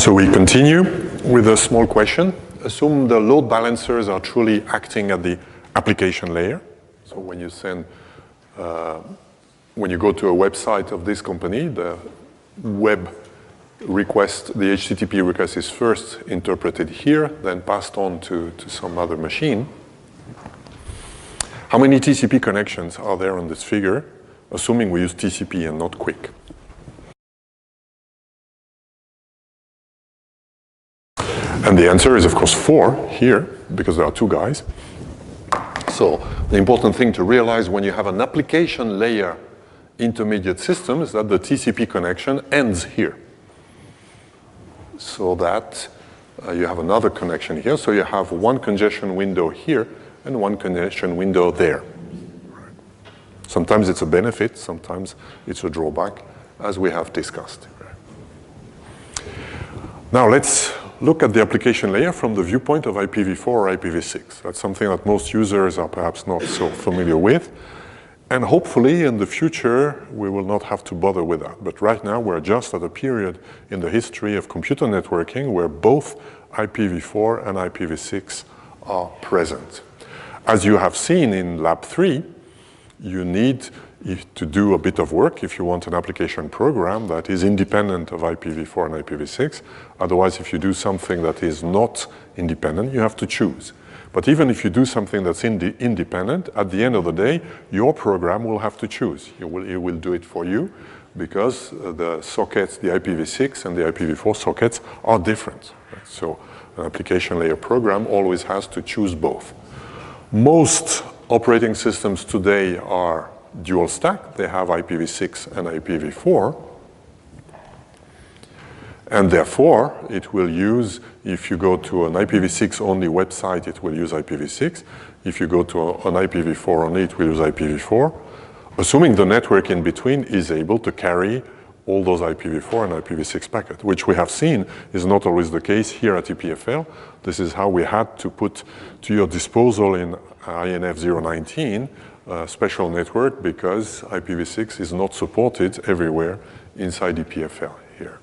So we continue with a small question. Assume the load balancers are truly acting at the application layer. So when you send, when you go to a website of this company, the web request, the HTTP request is first interpreted here, then passed on to some other machine. How many TCP connections are there on this figure, assuming we use TCP and not QUIC? And the answer is, of course, 4 here, because there are 2 guys. So the important thing to realize when you have an application layer intermediate system is that the TCP connection ends here. So that you have another connection here. So you have one congestion window here and one congestion window there. Sometimes it's a benefit, sometimes it's a drawback, as we have discussed. Now let's look at the application layer from the viewpoint of IPv4 or IPv6. That's something that most users are perhaps not so familiar with. And hopefully in the future, we will not have to bother with that. But right now, we're just at a period in the history of computer networking where both IPv4 and IPv6 are present. As you have seen in Lab 3, you need to do a bit of work if you want an application program that is independent of IPv4 and IPv6. Otherwise, if you do something that is not independent, you have to choose. But even if you do something that's independent, at the end of the day, your program will have to choose. It will do it for you because the sockets, the IPv6 and the IPv4 sockets are different. So an application layer program always has to choose both. Most operating systems today are dual stack. They have IPv6 and IPv4. And therefore, it will use, if you go to an IPv6 only website, it will use IPv6. If you go to an IPv4 only, it will use IPv4. Assuming the network in between is able to carry all those IPv4 and IPv6 packets, which we have seen is not always the case here at EPFL. This is how we had to put to your disposal in INF 019 a special network because IPv6 is not supported everywhere inside EPFL here.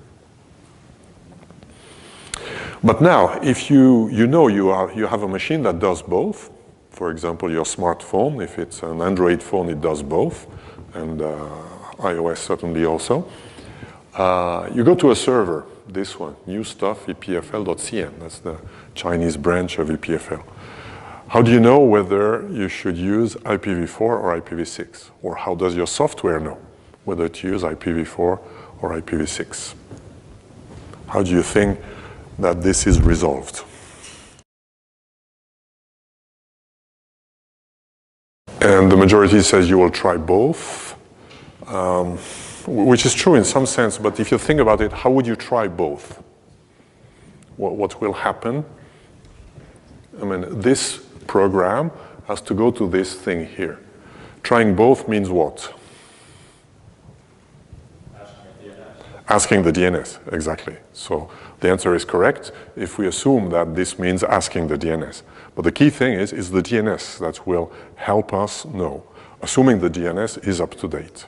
But now, if you have a machine that does both, for example, your smartphone, if it's an Android phone, it does both, and iOS certainly also. You go to a server, this one, new stuff, epfl.cn, that's the Chinese branch of EPFL. How do you know whether you should use IPv4 or IPv6? Or how does your software know whether to use IPv4 or IPv6? How do you think that this is resolved? And the majority says you will try both, which is true in some sense, but if you think about it, how would you try both? What will happen? I mean, this program has to go to this thing here. Trying both means what? Asking the DNS, exactly. So the answer is correct if we assume that this means asking the DNS. But the key thing is the DNS that will help us know, assuming the DNS is up to date.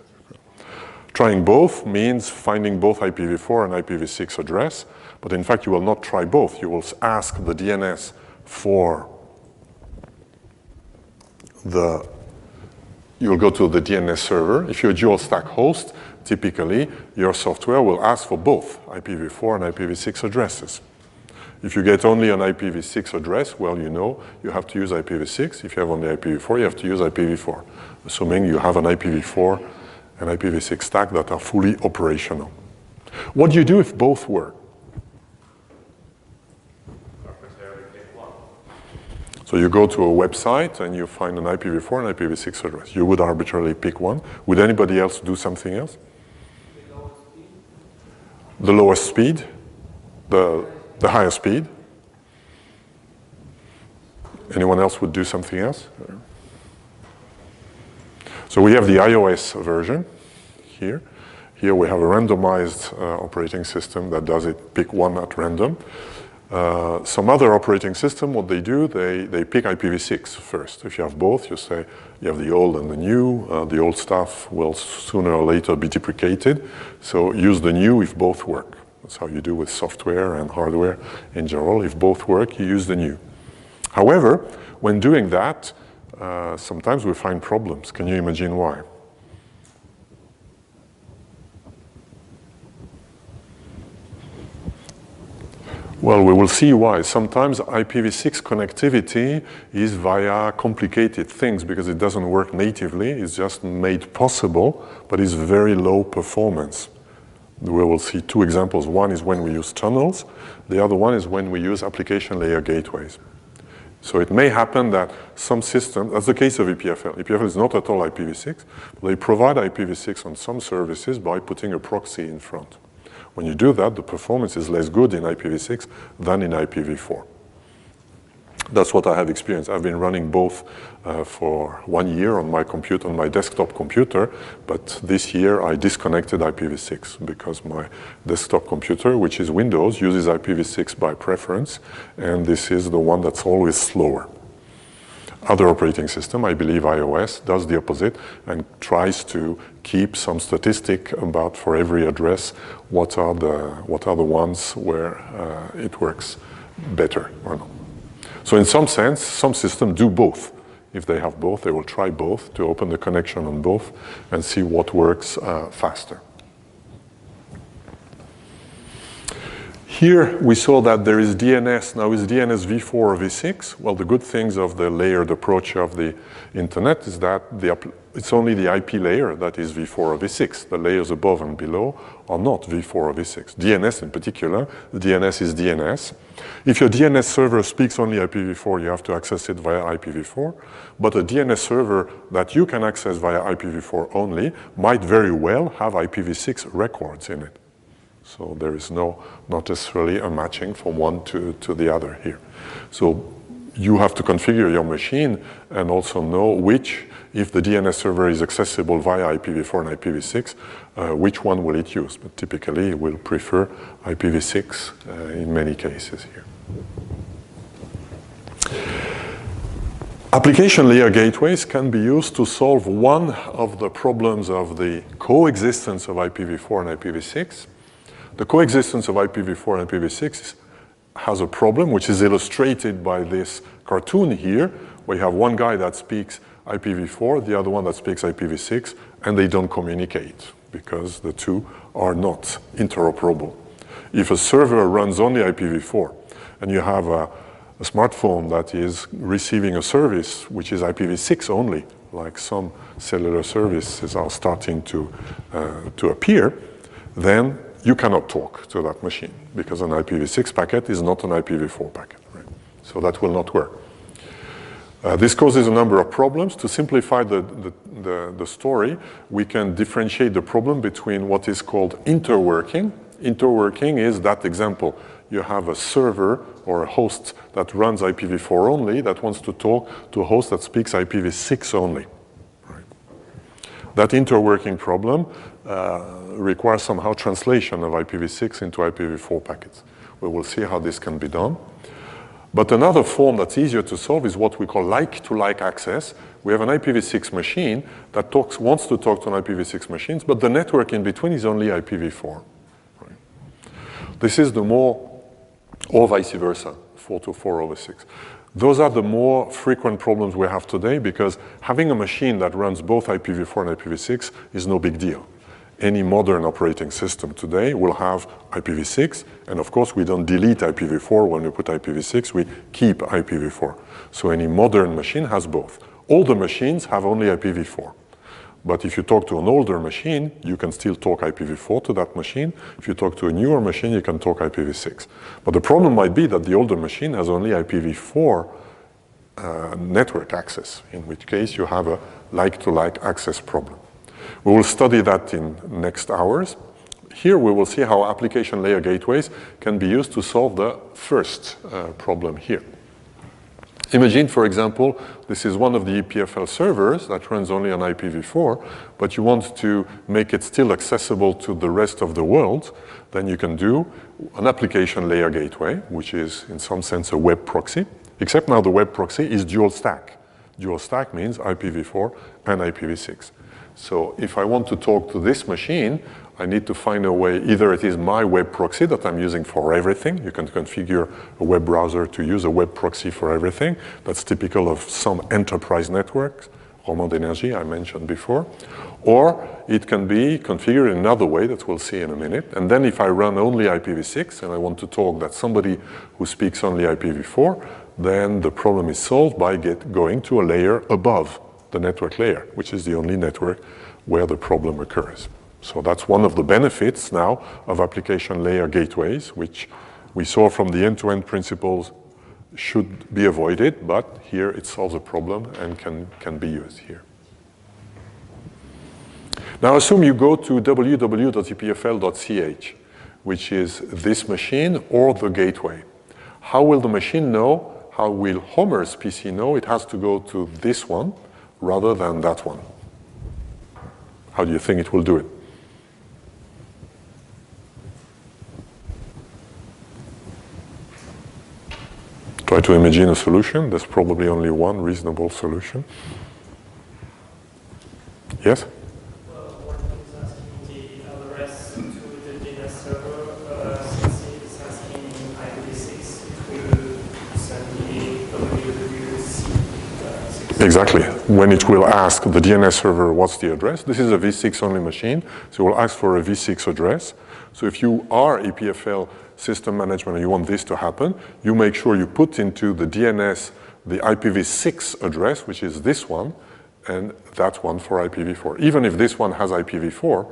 Trying both means finding both IPv4 and IPv6 address, but in fact you will not try both. You will ask the DNS for you'll go to the DNS server. If you're a dual stack host, typically your software will ask for both IPv4 and IPv6 addresses. If you get only an IPv6 address, well, you know you have to use IPv6. If you have only IPv4, you have to use IPv4, assuming you have an IPv4 and IPv6 stack that are fully operational. What do you do if both work? So you go to a website and you find an IPv4 and IPv6 address. You would arbitrarily pick one. Would anybody else do something else? The lowest speed? The higher speed? Anyone else would do something else? So we have the iOS version here. Here we have a randomized operating system that does it, pick one at random. Some other operating system, what they do, they pick IPv6 first. If you have both, you say you have the old and the new. The old stuff will sooner or later be deprecated. So use the new if both work. That's how you do with software and hardware in general. If both work, you use the new. However, when doing that, sometimes we find problems. Can you imagine why? Well, we will see why. Sometimes IPv6 connectivity is via complicated things because it doesn't work natively. It's just made possible, but it's very low performance. We will see two examples. One is when we use tunnels. The other one is when we use application layer gateways. So it may happen that some systems, that's the case of EPFL. EPFL is not at all IPv6, but they provide IPv6 on some services by putting a proxy in front. When you do that, the performance is less good in IPv6 than in IPv4. That's what I have experienced. I've been running both for 1 year on my computer, on my desktop computer, but this year I disconnected IPv6 because my desktop computer, which is Windows, uses IPv6 by preference, and this is the one that's always slower. Other operating system, I believe iOS, does the opposite and tries to keep some statistic about for every address what are the ones where it works better or not. So in some sense, some systems do both. If they have both, they will try both to open the connection on both and see what works faster. Here we saw that there is DNS. Now is DNS v4 or v6? Well, the good things of the layered approach of the internet is that it's only the IP layer that is v4 or v6. The layers above and below are not v4 or v6. DNS in particular, the DNS is DNS. If your DNS server speaks only IPv4, you have to access it via IPv4. But a DNS server that you can access via IPv4 only might very well have IPv6 records in it. So there is not necessarily a matching from one to the other here. So you have to configure your machine and also know which, if the DNS server is accessible via IPv4 and IPv6, which one will it use? But typically, it will prefer IPv6 in many cases here. Application layer gateways can be used to solve one of the problems of the coexistence of IPv4 and IPv6. The coexistence of IPv4 and IPv6 has a problem, which is illustrated by this cartoon here, where you have one guy that speaks IPv4, the other one that speaks IPv6, and they don't communicate because the two are not interoperable. If a server runs only IPv4 and you have a smartphone that is receiving a service which is IPv6 only, like some cellular services are starting to appear, then you cannot talk to that machine because an IPv6 packet is not an IPv4 packet. Right? So that will not work. This causes a number of problems. To simplify the story, we can differentiate the problem between what is called interworking. Interworking is that example. You have a server or a host that runs IPv4 only that wants to talk to a host that speaks IPv6 only. Right? That interworking problem requires somehow translation of IPv6 into IPv4 packets. We will see how this can be done. But another form that's easier to solve is what we call like-to-like access. We have an IPv6 machine that wants to talk to an IPv6 machine, but the network in between is only IPv4. Right? This is the more, or vice versa, 4 to 4 over 6. Those are the more frequent problems we have today because having a machine that runs both IPv4 and IPv6 is no big deal. Any modern operating system today will have IPv6, and of course we don't delete IPv4 when we put IPv6, we keep IPv4. So any modern machine has both. Older machines have only IPv4. But if you talk to an older machine, you can still talk IPv4 to that machine. If you talk to a newer machine, you can talk IPv6. But the problem might be that the older machine has only IPv4 network access, in which case you have a like-to-like access problem. We will study that in next hours. Here we will see how application layer gateways can be used to solve the first problem here. Imagine, for example, this is one of the EPFL servers that runs only on IPv4, but you want to make it still accessible to the rest of the world, then you can do an application layer gateway, which is in some sense a web proxy, except now the web proxy is dual stack. Dual stack means IPv4 and IPv6. So if I want to talk to this machine, I need to find a way, either it is my web proxy that I'm using for everything. You can configure a web browser to use a web proxy for everything. That's typical of some enterprise networks, Romand Energy I mentioned before. Or it can be configured in another way that we'll see in a minute. And then if I run only IPv6 and I want to talk that somebody who speaks only IPv4, then the problem is solved by going to a layer above the network layer, which is the only network where the problem occurs. So that's one of the benefits now of application layer gateways, which we saw from the end-to-end principles should be avoided, but here it solves a problem and can be used here. Now assume you go to www.epfl.ch, which is this machine or the gateway. How will the machine know? How will Homer's PC know it has to go to this one rather than that one? How do you think it will do it? Try to imagine a solution. There's probably only one reasonable solution. Yes? Well, one is asking the address to the DNS server. Since it's asking IPv6, it will send the www.c6. Exactly. When it will ask the DNS server what's the address, this is a v6 only machine, so it will ask for a v6 address. So if you are EPFL system management and you want this to happen, you make sure you put into the DNS the IPv6 address, which is this one, and that one for IPv4. Even if this one has IPv4,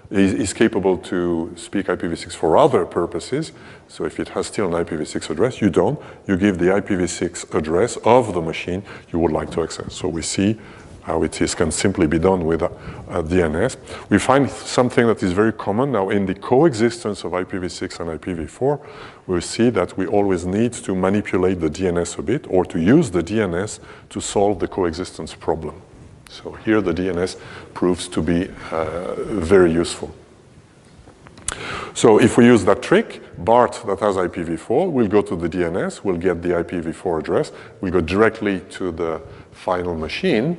is capable to speak IPv6 for other purposes. So if it has still an IPv6 address, you don't. You give the IPv6 address of the machine you would like to access. So we see how it can simply be done with DNS. We find something that is very common now in the coexistence of IPv6 and IPv4. We see that we always need to manipulate the DNS a bit or to use the DNS to solve the coexistence problem. So here the DNS proves to be very useful. So if we use that trick, BART that has IPv4 will go to the DNS, we'll get the IPv4 address, we'll go directly to the final machine.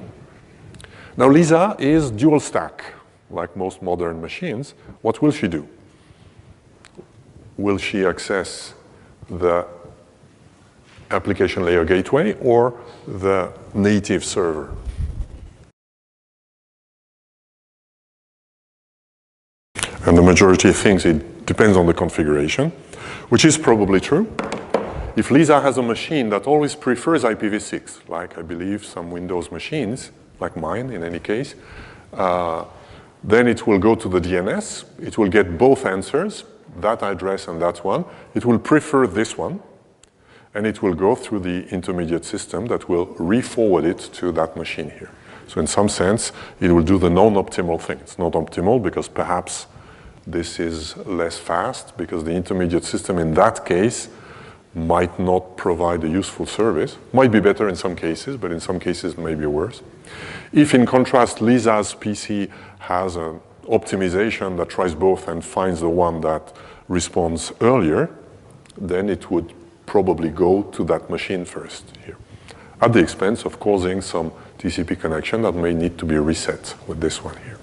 Now Lisa is dual stack, like most modern machines. What will she do? Will she access the application layer gateway or the native server? And the majority thinks it depends on the configuration, which is probably true. If Lisa has a machine that always prefers IPv6, like I believe some Windows machines, like mine in any case, then it will go to the DNS. It will get both answers, that address and that one. It will prefer this one, and it will go through the intermediate system that will re-forward it to that machine here. So in some sense, it will do the non-optimal thing. It's not optimal because perhaps this is less fast because the intermediate system in that case might not provide a useful service. Might be better in some cases, but in some cases it may be worse. If in contrast Lisa's PC has an optimization that tries both and finds the one that responds earlier, then it would probably go to that machine first here, at the expense of causing some TCP connection that may need to be reset with this one here.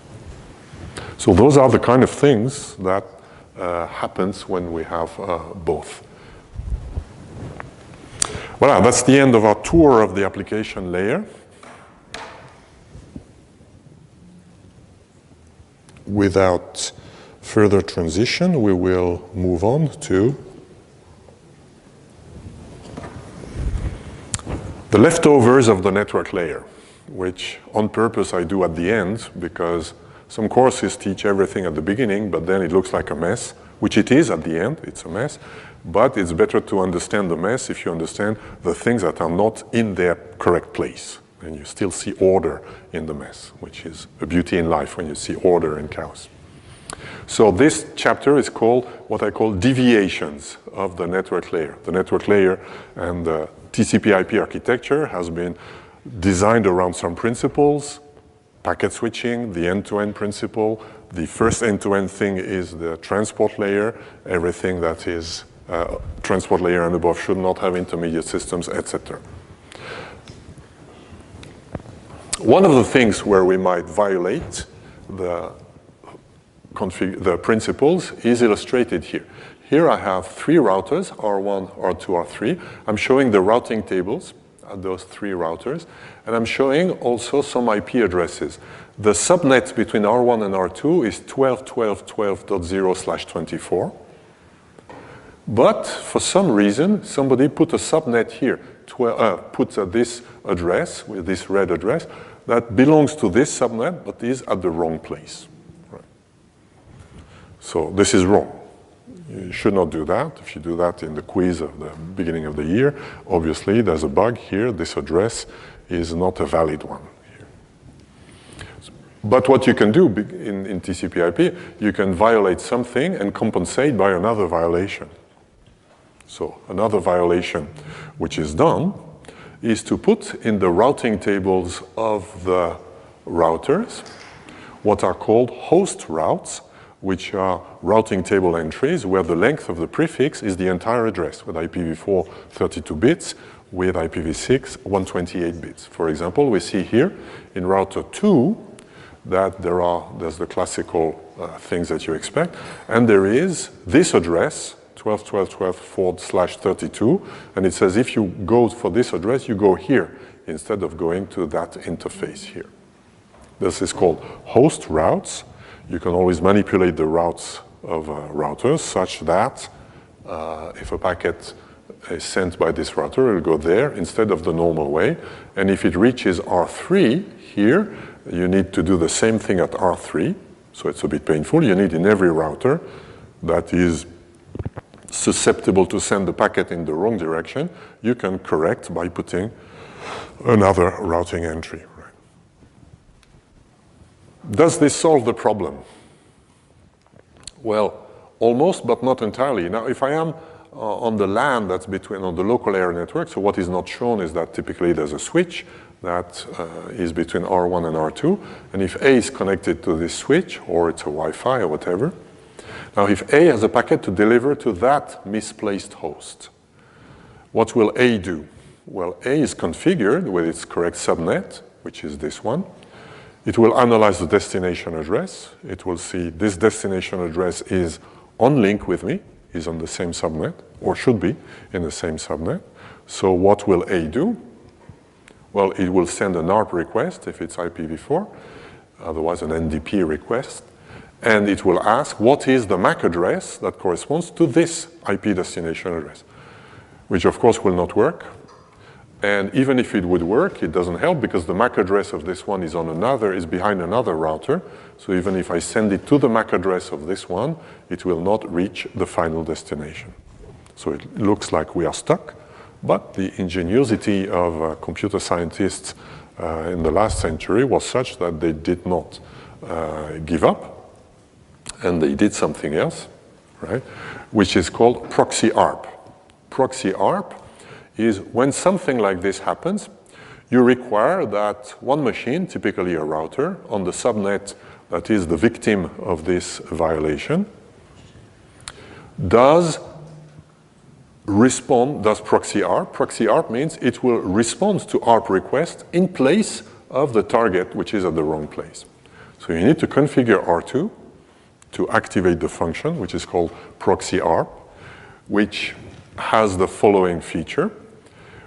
So those are the kind of things that happens when we have both. Voilà, that's the end of our tour of the application layer. Without further transition, we will move on to the leftovers of the network layer, which on purpose I do at the end because some courses teach everything at the beginning, but then it looks like a mess, which it is at the end, it's a mess. But it's better to understand the mess if you understand the things that are not in their correct place. And you still see order in the mess, which is a beauty in life when you see order in chaos. So this chapter is called what I call deviations of the network layer. The network layer and the TCP-IP architecture has been designed around some principles. Packet switching, the end-to-end principle. The first end-to-end thing is the transport layer. Everything that is transport layer and above should not have intermediate systems, etc. One of the things where we might violate the principles is illustrated here. Here I have 3 routers, R1, R2, R3. I'm showing the routing tables at those 3 routers, and I'm showing also some IP addresses. The subnet between R1 and R2 is 12.12.12.0/24. But for some reason, somebody put a subnet here, put this address, with this red address, that belongs to this subnet, but is at the wrong place. Right. So this is wrong. You should not do that. If you do that in the quiz of the beginning of the year, obviously there's a bug here. This address is not a valid one here. But what you can do in TCP/IP, you can violate something and compensate by another violation. So another violation which is done is to put in the routing tables of the routers what are called host routes, which are routing table entries where the length of the prefix is the entire address, with IPv4 32 bits, with IPv6 128 bits. For example, we see here in router 2 that there's the classical things that you expect, and there is this address, 12.12.12/32, and it says if you go for this address, you go here instead of going to that interface here. This is called host routes. You can always manipulate the routes of routers such that if a packet is sent by this router, it will go there instead of the normal way. And if it reaches R3 here, you need to do the same thing at R3. So it's a bit painful. You need in every router that is susceptible to send the packet in the wrong direction, you can correct by putting another routing entry. Does this solve the problem? Well, almost, but not entirely. Now, if I am on the LAN that's on the local area network, so what is not shown is that typically there's a switch that is between R1 and R2, and if A is connected to this switch, or it's a Wi-Fi or whatever, now if A has a packet to deliver to that misplaced host, what will A do? Well, A is configured with its correct subnet, which is this one. It will analyze the destination address. It will see this destination address is on link with me, is on the same subnet, or should be in the same subnet. So what will A do? Well, it will send an ARP request if it's IPv4, otherwise an NDP request. And it will ask what is the MAC address that corresponds to this IP destination address, which of course will not work. And even if it would work, it doesn't help because the MAC address of this one is behind another router. So even if I send it to the MAC address of this one, it will not reach the final destination. So it looks like we are stuck, but the ingenuity of computer scientists in the last century was such that they did not give up, and they did something else, right? Which is called proxy ARP. Proxy ARP is when something like this happens, you require that one machine, typically a router, on the subnet that is the victim of this violation, does proxy ARP. Proxy ARP means it will respond to ARP request in place of the target, which is at the wrong place. So you need to configure R2 to activate the function, which is called proxy ARP, which has the following feature.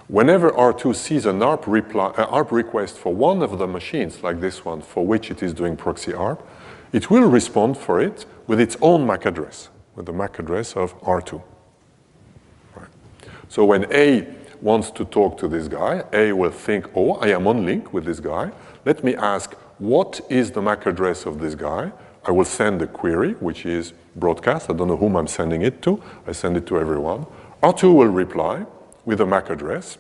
Whenever R2 sees an ARP request for one of the machines, like this one, for which it is doing proxy ARP, it will respond for it with its own MAC address, with the MAC address of R2. Right. So when A wants to talk to this guy, A will think, oh, I am on link with this guy. Let me ask, what is the MAC address of this guy? I will send a query, which is broadcast. I don't know whom I'm sending it to. I send it to everyone. R2 will reply with a MAC address.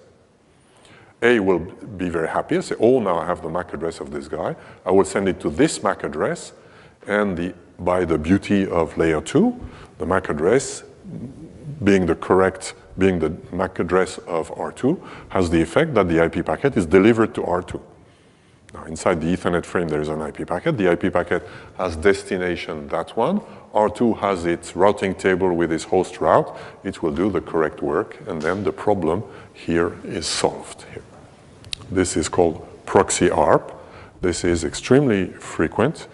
A will be very happy and say, oh, now I have the MAC address of this guy. I will send it to this MAC address. And by the beauty of layer 2, the MAC address being the MAC address of R2 has the effect that the IP packet is delivered to R2. Now, inside the Ethernet frame, there is an IP packet. The IP packet has destination, that one. R2 has its routing table with its host route. It will do the correct work, and then the problem here is solved. Here. This is called proxy ARP. This is extremely frequent.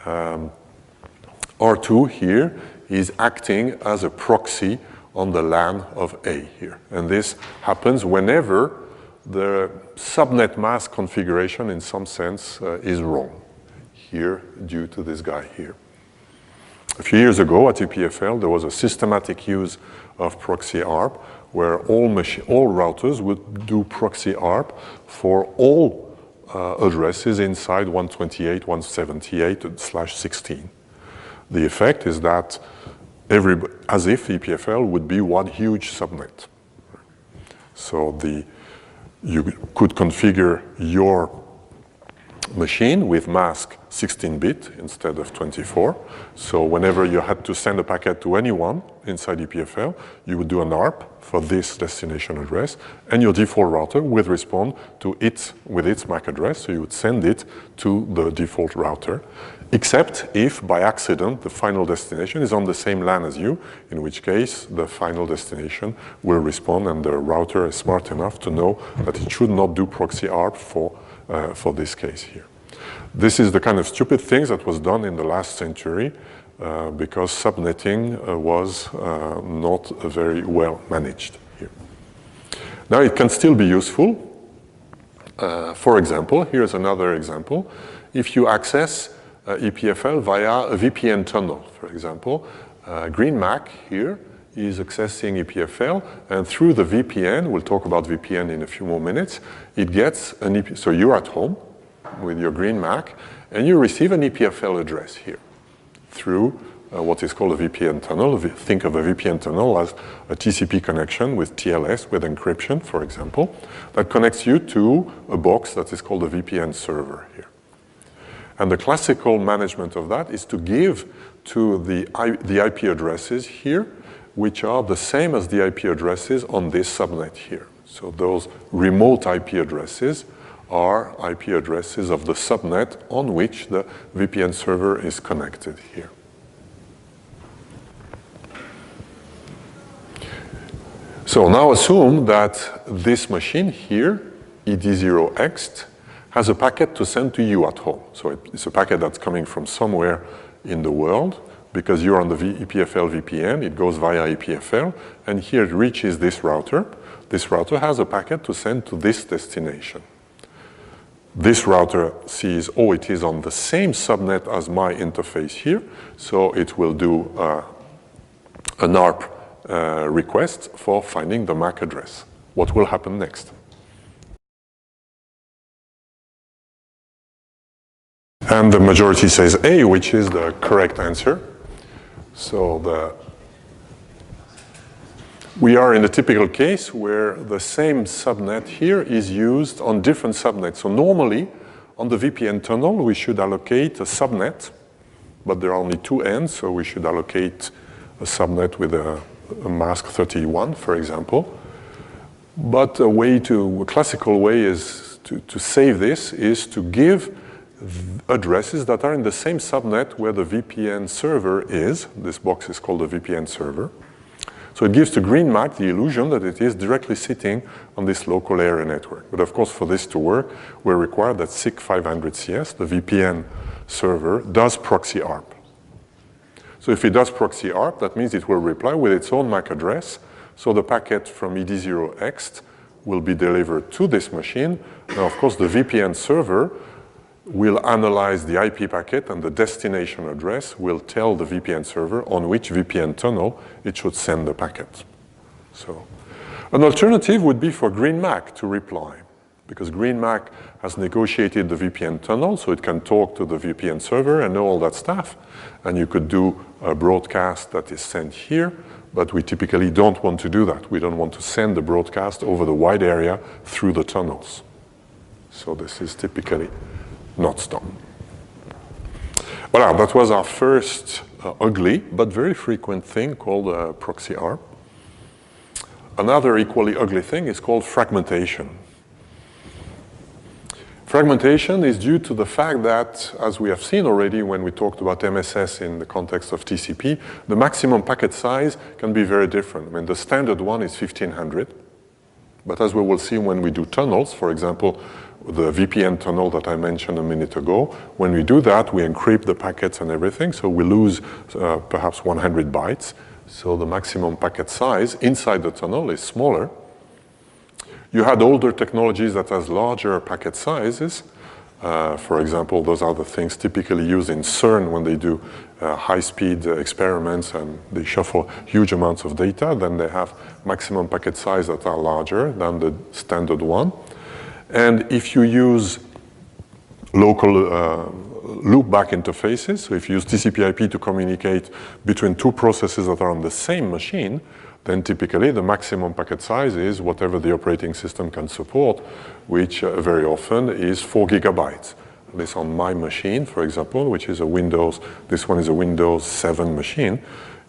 R2 here is acting as a proxy on the LAN of A here. And this happens whenever the subnet mask configuration in some sense is wrong here due to this guy here. A few years ago at EPFL, there was a systematic use of proxy ARP where all routers would do proxy ARP for all addresses inside 128.178/16. The effect is that as if EPFL would be one huge subnet. So you could configure your machine with mask 16-bit instead of 24. So whenever you had to send a packet to anyone inside EPFL, you would do an ARP for this destination address, and your default router would respond to it with its MAC address, so you would send it to the default router, except if by accident the final destination is on the same LAN as you, in which case the final destination will respond and the router is smart enough to know that it should not do proxy ARP for this case here. This is the kind of stupid things that was done in the last century because subnetting was not very well managed here. Now it can still be useful. For example, here's another example. If you access EPFL via a VPN tunnel, for example, GreenMac here is accessing EPFL, and through the VPN, we'll talk about VPN in a few more minutes, it gets an EP, so you're at home with your GreenMac, and you receive an EPFL address here through what is called a VPN tunnel. Think of a VPN tunnel as a TCP connection with TLS, with encryption, for example, that connects you to a box that is called a VPN server here. And the classical management of that is to give to the IP addresses here, which are the same as the IP addresses on this subnet here. So those remote IP addresses are IP addresses of the subnet on which the VPN server is connected here. So now assume that this machine here, ED0X, has a packet to send to you at home. So it's a packet that's coming from somewhere in the world. Because you're on the EPFL VPN, it goes via EPFL, and here it reaches this router. This router has a packet to send to this destination. This router sees, oh, it is on the same subnet as my interface here, so it will do an ARP request for finding the MAC address. What will happen next? And the majority says A, which is the correct answer. So we are in a typical case where the same subnet here is used on different subnets. So normally, on the VPN tunnel, we should allocate a subnet, but there are only two ends, so we should allocate a subnet with a mask 31, for example. But a classical way is to save this is to give addresses that are in the same subnet where the VPN server is. This box is called a VPN server. So it gives to GreenMac the illusion that it is directly sitting on this local area network. But of course, for this to work, we require that SIG 500CS, the VPN server, does proxy ARP. So if it does proxy ARP, that means it will reply with its own MAC address. So the packet from ED0X will be delivered to this machine. Now, of course, the VPN server will analyze the IP packet, and the destination address will tell the VPN server on which VPN tunnel it should send the packet. So an alternative would be for GreenMac to reply, because GreenMac has negotiated the VPN tunnel, so it can talk to the VPN server and know all that stuff. And you could do a broadcast that is sent here, but we typically don't want to do that. We don't want to send the broadcast over the wide area through the tunnels. So this is typically not done. Voilà, that was our first ugly but very frequent thing called proxy ARP. Another equally ugly thing is called fragmentation. Fragmentation is due to the fact that, as we have seen already when we talked about MSS in the context of TCP, the maximum packet size can be very different. I mean, the standard one is 1500 But as we will see when we do tunnels, for example, the VPN tunnel that I mentioned a minute ago, when we do that, we encrypt the packets and everything, so we lose perhaps 100 bytes. So the maximum packet size inside the tunnel is smaller. You had older technologies that has larger packet sizes. For example, those are the things typically used in CERN when they do high-speed experiments and they shuffle huge amounts of data. Then they have maximum packet size that are larger than the standard one. And if you use local loopback interfaces, so if you use TCP-IP to communicate between two processes that are on the same machine, then typically the maximum packet size is whatever the operating system can support, which very often is 4 gigabytes. This on my machine, for example, which is a Windows, this one is a Windows 7 machine.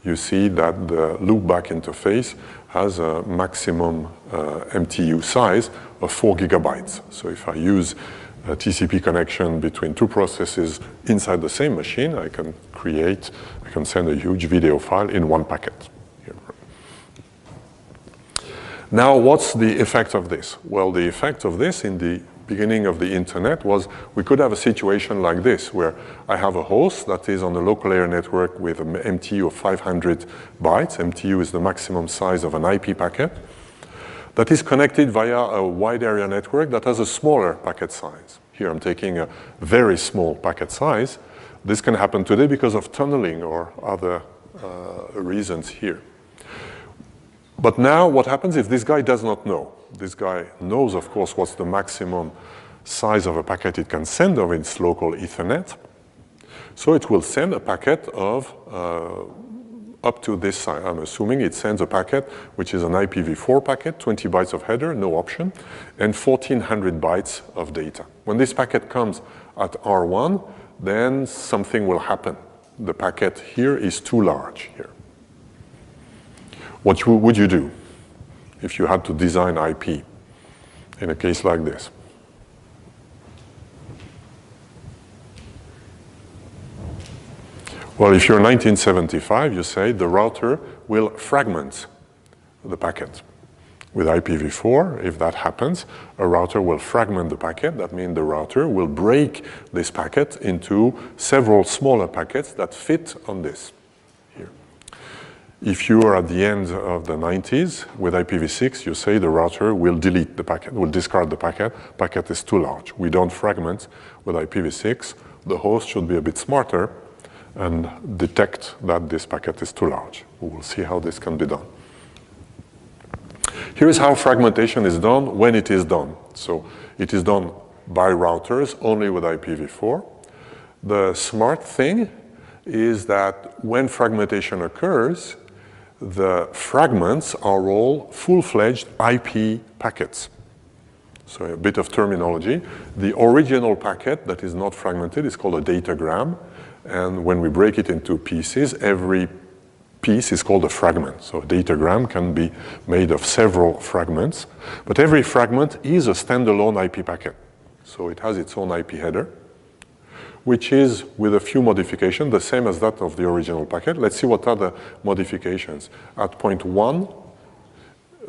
You see that the loopback interface has a maximum MTU size of 4 gigabytes. So if I use a TCP connection between two processes inside the same machine, I can send a huge video file in one packet. Now, what's the effect of this? Well, the effect of this in the beginning of the internet was we could have a situation like this, where I have a host that is on a local area network with an MTU of 500 bytes. MTU is the maximum size of an IP packet that is connected via a wide area network that has a smaller packet size. Here I'm taking a very small packet size. This can happen today because of tunneling or other reasons here. But now what happens if this guy does not know? This guy knows, of course, what's the maximum size of a packet it can send of its local Ethernet. So it will send a packet of up to this size. I'm assuming it sends a packet which is an IPv4 packet, 20 bytes of header, no option, and 1400 bytes of data. When this packet comes at R1, then something will happen. The packet here is too large here. What would you do if you had to design IP in a case like this? Well, if you're 1975, you say the router will fragment the packet. With IPv4, if that happens, a router will fragment the packet. That means the router will break this packet into several smaller packets that fit on this. If you are at the end of the 90s with IPv6, you say the router will delete the packet, will discard the packet. Packet is too large. We don't fragment with IPv6. The host should be a bit smarter and detect that this packet is too large. We will see how this can be done. Here's how fragmentation is done when it is done. So it is done by routers only with IPv4. The smart thing is that when fragmentation occurs, the fragments are all full-fledged IP packets. So a bit of terminology. The original packet that is not fragmented is called a datagram. And when we break it into pieces, every piece is called a fragment. So a datagram can be made of several fragments. But every fragment is a standalone IP packet. So it has its own IP header, which is, with a few modifications, the same as that of the original packet. Let's see what are the modifications. At point 1,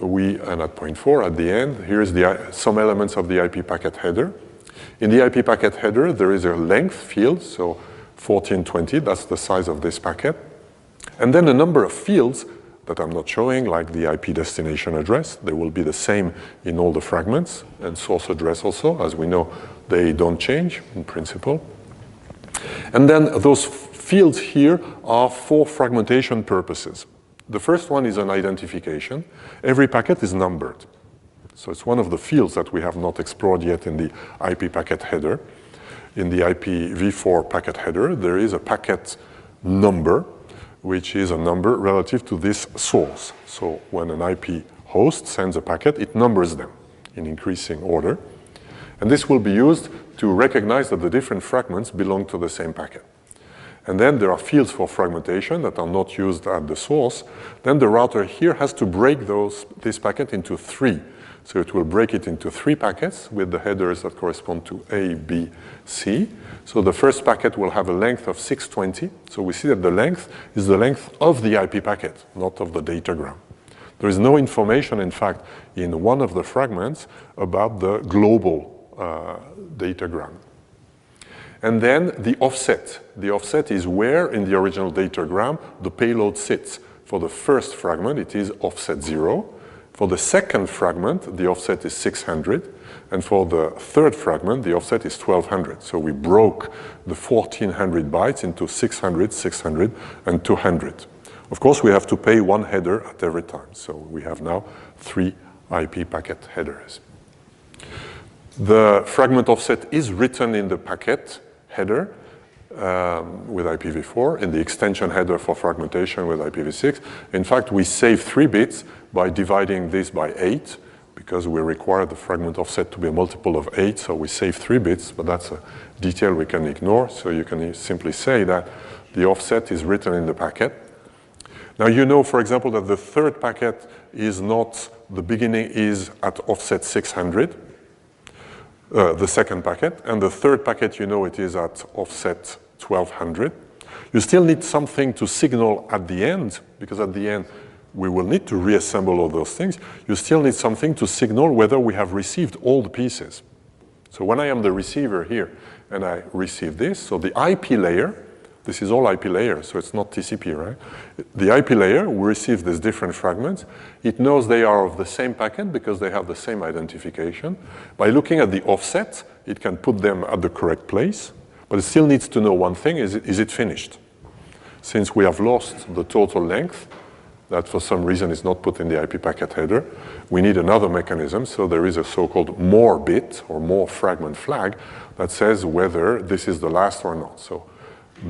and at point 4, at the end, here's some elements of the IP packet header. In the IP packet header, there is a length field, so 1420, that's the size of this packet. And then a number of fields that I'm not showing, like the IP destination address. They will be the same in all the fragments, and source address also. As we know, they don't change in principle. And then those fields here are for fragmentation purposes. The first one is an identification. Every packet is numbered. So it's one of the fields that we have not explored yet in the IP packet header. In the IPv4 packet header, there is a packet number, which is a number relative to this source. So when an IP host sends a packet, it numbers them in increasing order. And this will be used to recognize that the different fragments belong to the same packet. And then there are fields for fragmentation that are not used at the source. Then the router here has to break this packet into 3. So it will break it into 3 packets with the headers that correspond to A, B, C. So the first packet will have a length of 620. So we see that the length is the length of the IP packet, not of the datagram. There is no information, in fact, in one of the fragments about the global datagram. And then the offset. The offset is where in the original datagram the payload sits. For the first fragment, it is offset 0. For the second fragment, the offset is 600. And for the third fragment, the offset is 1200. So we broke the 1400 bytes into 600, 600, and 200. Of course, we have to pay one header at every time. So we have now 3 IP packet headers. The fragment offset is written in the packet header with IPv4, in the extension header for fragmentation with IPv6. In fact, we save 3 bits by dividing this by 8, because we require the fragment offset to be a multiple of 8, so we save 3 bits, but that's a detail we can ignore. So you can simply say that the offset is written in the packet. Now you know, for example, that the third packet is not, the beginning is at offset 600, the second packet, and the third packet, you know, it is at offset 1200. You still need something to signal at the end, because at the end we will need to reassemble all those things. You still need something to signal whether we have received all the pieces. So when I am the receiver here and I receive this, so the IP layer, this is all IP layer, so it's not TCP, right? The IP layer will receive these different fragments. It knows they are of the same packet because they have the same identification. By looking at the offset, it can put them at the correct place, but it still needs to know one thing, is it finished? Since we have lost the total length, that for some reason is not put in the IP packet header, we need another mechanism, so there is a so-called more bit or more fragment flag that says whether this is the last or not. So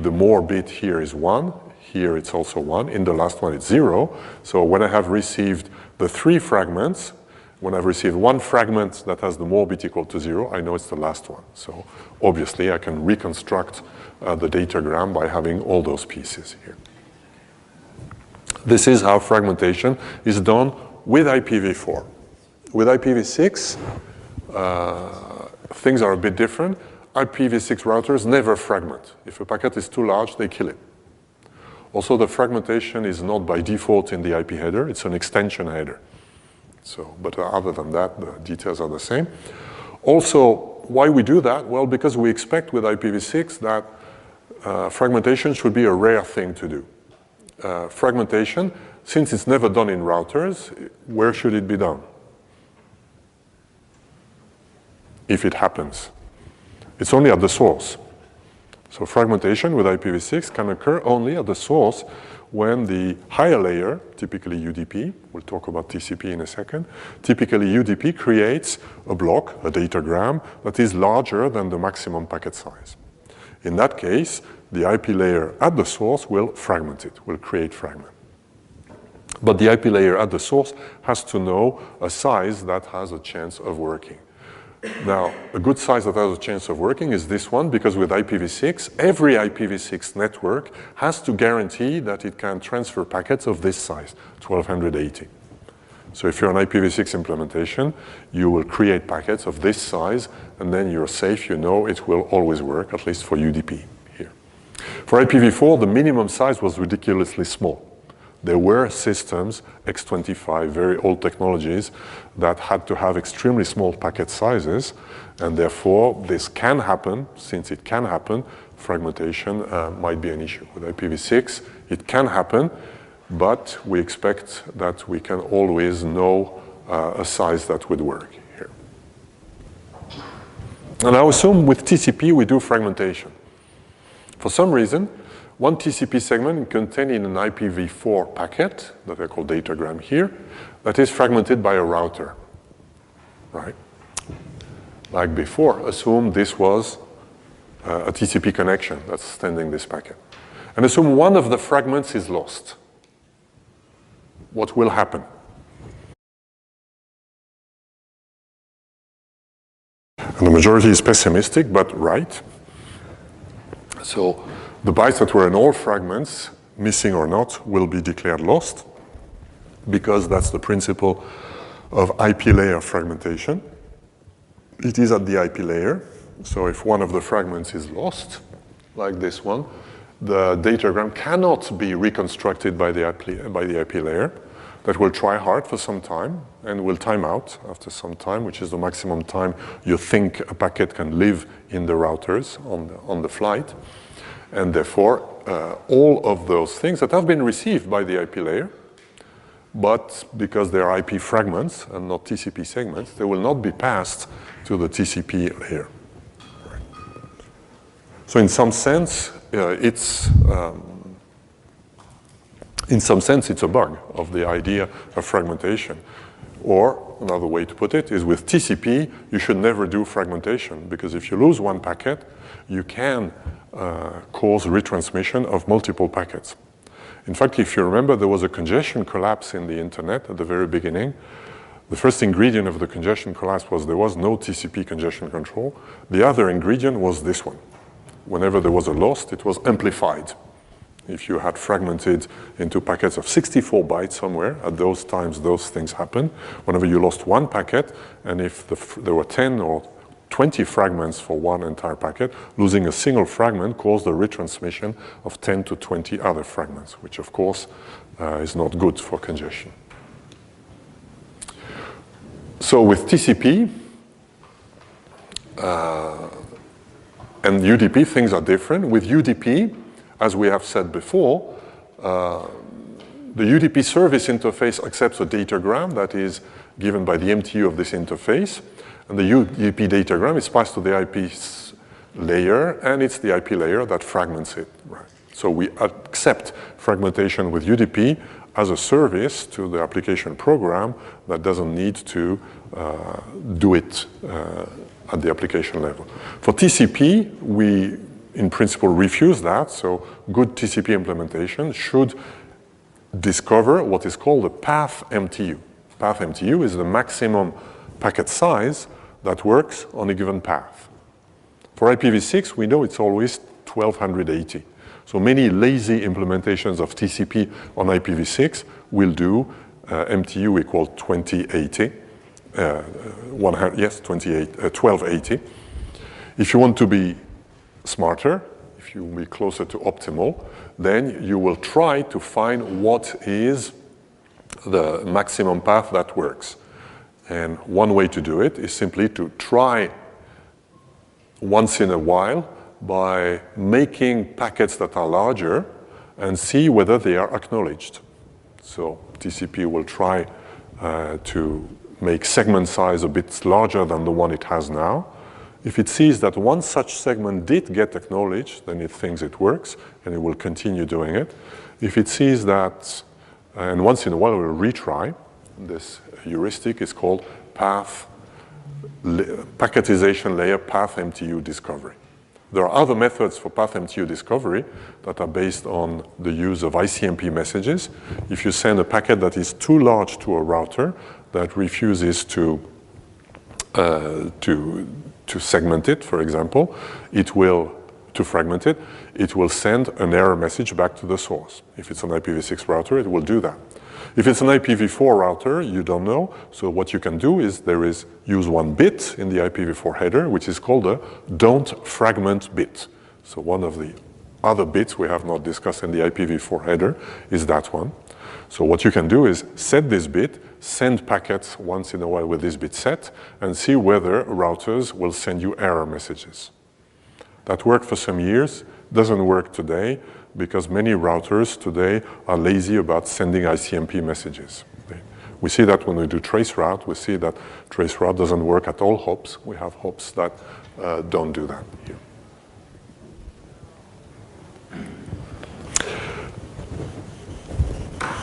the more bit here is 1, here it's also 1, in the last one it's 0. So when I have received the 3 fragments, when I've received 1 fragment that has the more bit equal to 0, I know it's the last one. So obviously I can reconstruct the datagram by having all those pieces here. This is how fragmentation is done with IPv4. With IPv6, things are a bit different. IPv6 routers never fragment. If a packet is too large, they kill it. Also, the fragmentation is not by default in the IP header, it's an extension header. So, but other than that, the details are the same. Also, why we do that? Well, because we expect with IPv6 that fragmentation should be a rare thing to do. Fragmentation, since it's never done in routers, where should it be done? If it happens. It's only at the source. So fragmentation with IPv6 can occur only at the source when the higher layer, typically UDP, we'll talk about TCP in a second, typically UDP creates a block, a datagram, that is larger than the maximum packet size. In that case, the IP layer at the source will fragment it, will create fragment. But the IP layer at the source has to know a size that has a chance of working. Now, a good size that has a chance of working is this one, because with IPv6, every IPv6 network has to guarantee that it can transfer packets of this size, 1280. So if you're an IPv6 implementation, you will create packets of this size, and then you're safe, you know it will always work, at least for UDP here. For IPv4, the minimum size was ridiculously small. There were systems, X25, very old technologies, that had to have extremely small packet sizes, and therefore this can happen. Since it can happen, fragmentation might be an issue. With IPv6, it can happen, but we expect that we can always know a size that would work here. And I assume with TCP we do fragmentation. For some reason, one TCP segment contained in an IPv4 packet, that I call datagram here, that is fragmented by a router, right? Like before, assume this was a TCP connection that's sending this packet. And assume one of the fragments is lost. What will happen? And the majority is pessimistic, but right. So the bytes that were in all fragments, missing or not, will be declared lost, because that's the principle of IP layer fragmentation. It is at the IP layer, so if one of the fragments is lost, like this one, the datagram cannot be reconstructed by the IP layer. that will try hard for some time and will time out after some time, which is the maximum time you think a packet can live in the routers on the flight. And therefore, all of those things that have been received by the IP layer, but because they are IP fragments and not TCP segments, they will not be passed to the TCP layer. So in some sense, it's a bug of the idea of fragmentation. Or another way to put it is with TCP, you should never do fragmentation, because if you lose one packet, you can cause retransmission of multiple packets. In fact, if you remember, there was a congestion collapse in the internet at the very beginning. The first ingredient of the congestion collapse was there was no TCP congestion control. The other ingredient was this one. Whenever there was a loss, it was amplified. If you had fragmented into packets of 64 bytes somewhere, at those times those things happen. Whenever you lost one packet, and if there were 10 or 20 fragments for one entire packet, losing a single fragment caused the retransmission of 10 to 20 other fragments, which of course is not good for congestion. So with TCP and UDP, things are different. With UDP, as we have said before, the UDP service interface accepts a datagram that is given by the MTU of this interface. And the UDP datagram is passed to the IP layer, and it's the IP layer that fragments it. Right. So we accept fragmentation with UDP as a service to the application program that doesn't need to do it at the application level. For TCP, we in principle refuse that, so good TCP implementation should discover what is called the path MTU. Path MTU is the maximum packet size that works on a given path. For IPv6, we know it's always 1280. So many lazy implementations of TCP on IPv6 will do MTU equal 2080. 1280. If you want to be smarter, if you will be closer to optimal, then you will try to find what is the maximum path that works. And one way to do it is simply to try once in a while by making packets that are larger and see whether they are acknowledged. So TCP will try to make segment size a bit larger than the one it has now. If it sees that one such segment did get acknowledged, then it thinks it works, and it will continue doing it. If it sees that, and once in a while it will retry, this heuristic is called packetization layer path MTU discovery. There are other methods for path MTU discovery that are based on the use of ICMP messages. If you send a packet that is too large to a router that refuses to segment it, for example, to fragment it, it will send an error message back to the source. If it's an IPv6 router, it will do that. If it's an IPv4 router, you don't know. So what you can do is use one bit in the IPv4 header, which is called a don't fragment bit. So one of the other bits we have not discussed in the IPv4 header is that one. So what you can do is set this bit, send packets once in a while with this bit set, and see whether routers will send you error messages. That worked for some years, doesn't work today, because many routers today are lazy about sending ICMP messages. We see that when we do traceroute, we see that traceroute doesn't work at all hops. We have hops that don't do that here.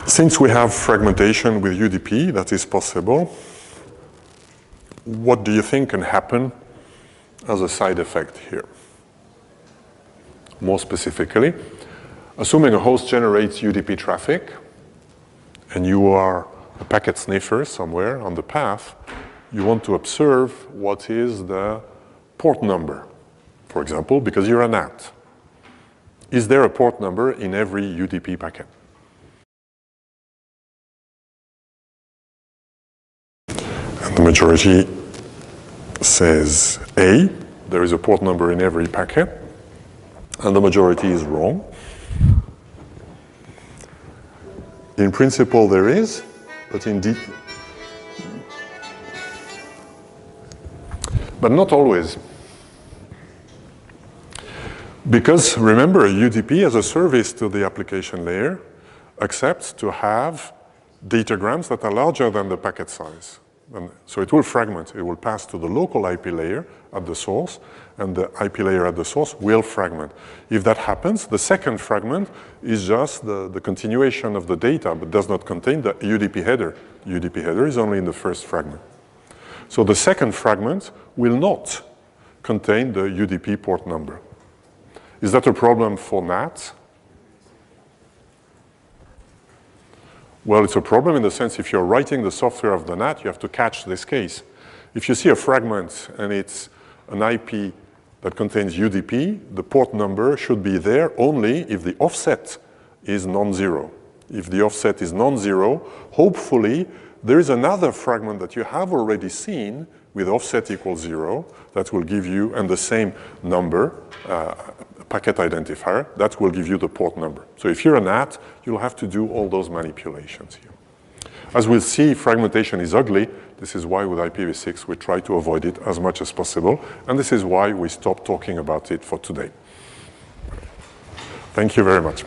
Since we have fragmentation with UDP that is possible, what do you think can happen as a side effect here? More specifically, assuming a host generates UDP traffic and you are a packet sniffer somewhere on the path, you want to observe what is the port number, for example, because you're a NAT. Is there a port number in every UDP packet? And the majority says A, there is a port number in every packet, and the majority is wrong. In principle, there is. but indeed, but not always. Because remember, UDP as a service to the application layer accepts to have datagrams that are larger than the packet size. And so it will fragment. It will pass to the local IP layer at the source, and the IP layer at the source will fragment. If that happens, the second fragment is just the continuation of the data, but does not contain the UDP header. The UDP header is only in the first fragment. So the second fragment will not contain the UDP port number. Is that a problem for NAT? Well, it's a problem in the sense if you're writing the software of the NAT, you have to catch this case. If you see a fragment and it's an IP that contains UDP, the port number should be there only if the offset is non-zero. If the offset is non-zero, hopefully there is another fragment that you have already seen with offset equals 0 that will give you, and the same number, packet identifier, that will give you the port number. So if you're a NAT, you'll have to do all those manipulations here. As we'll see, fragmentation is ugly. This is why with IPv6 we try to avoid it as much as possible, and this is why we stopped talking about it for today. Thank you very much.